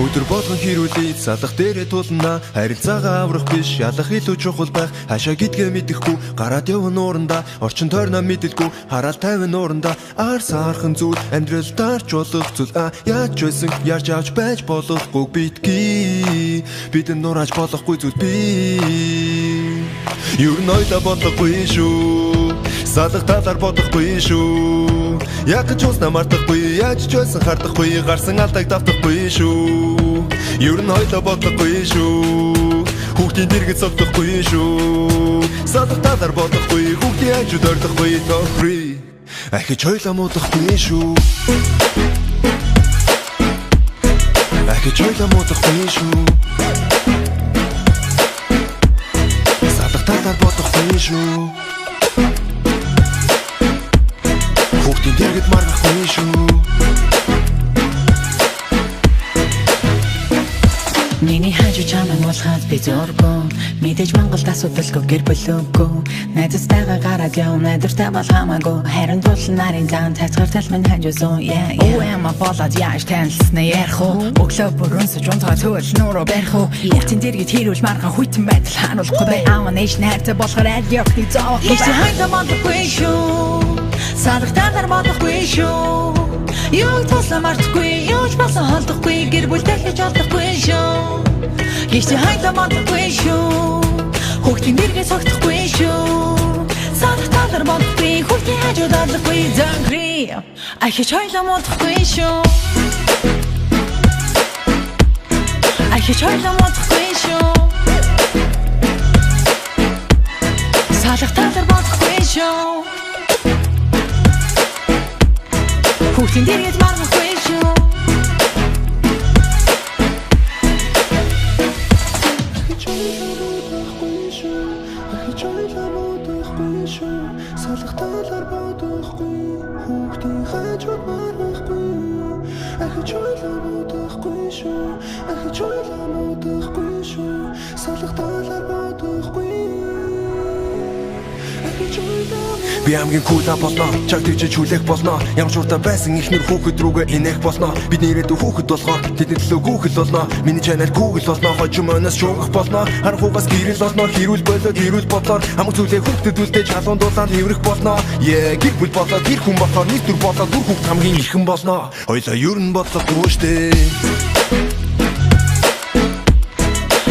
Өдөр болгон хэрүүлээд салах дээрээ тулна. Харилцаагаа аврах биш, ялах илүү чухал байх. Хашаа гэдгээ мэдэхгүй, гараад явна ууранда. Орчин тойрноо мэдэлгүй, хараал тайван ууранда. Ар саархан зүйл, амьдрал дарж болох зүйл. Яаж байсан, ярьж авч байж болохгүй битгий. Бидэн нурааж болохгүй зүйл би. Юу ноёда болохгүй шүү. Салах талаар бодохгүй шүү. Яг ч уснаа мартахгүй, яаж ч байсан хардахгүй, гарсан алдааг давтахгүй шүү. Юу ноёда бодохгүй шүү. Хүүхдийн дэргэд согдохгүй шүү. Салах талаар бодохгүй, хүүхдийн хажууд ордохгүй тохрий. Ахиж хойлоо муудахгүй шүү. Ахиж хойлоо муудахгүй шүү. Салах талаар бодохгүй шүү. Хүүхдийн дэргэд маргахгүй шүү. Миний хажуу чамайг болоход би зургүй. Мэдээж Монголд асуудалгүй гэр бүлөөгүй. Найзтайгаа гараад яв найдвартай бол хамаагүй. Харин тулсан нарын зан тацгаар талмын хажуусуу. Ама болоод яаж танилцсан ярих уу? Өглөө бүрэнсэж унтаа төөл нууруу барих уу? Хүүхдийн дэргэд хэрүүл маргаан хүйтэн байдал харуулахгүй бай. Аава нэж найртай болохоор радиогны зоох. Их хайта бодохгүй шүү. Салах талаар бодохгүй шүү. Юу тусла мартахгүй, юу ч болсон холдохгүй, гэр бүл дахиж олдохгүй шүү. Гişти хайта бодохгүй шүү. Хүүхдийн дэргэд согдохгүй шүү. Салах талаар бодохгүй, хүүхдийн хажууд орлохгүй зангри. Ахиж хойлоо муудахгүй шүү. Ахиж хойлоо муудахгүй шүү. Салах талаар бодохгүй шүү. Хүүхдийн дэргэд маргахгүй шүү. Ахиж хойлоо муудахгүй шүү. Салах талаар бодохгүй, хүүхдийн хажууд маргахгүй. Ахиж хойлоо муудахгүй шүү. Ахиж хойлоо муудахгүй шүү. Салах талаар бодохгүй. Би амгийн кула болно, чаг тэгж хүлээх болно. Ямар ч уртаа байсан ихнэр хүүхэд рүүгээ инех болно. Бидний ирээдүйн хүүхэд болгоо, тэдний төлөө гүүхэл болно. Миний чанар Google болно, хожим өнөөс шуугах болно. Харанхугаас гэрэл болно, хэрүүл болоод хэрүүл бодлоор хамаг зүйлээ хүүхдэд үлдээж халуун дулаанд хэврэх болно. Гэр бүл болоод гэр хүн болохоор нийт төр болоод бүр хүүхд хамгийн ихэн болно. Хоёлаа ер нь бодлоогүй штэ.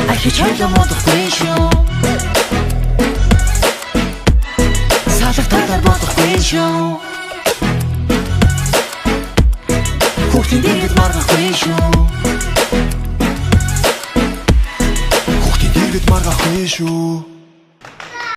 Ахиж хойлоо муудахгүй шүү. Салах талаар бодохгүй шүү. Хүүхдийн дэргэд маргахгүй шүү. Хүүхдийн дэргэд маргахгүй шүү.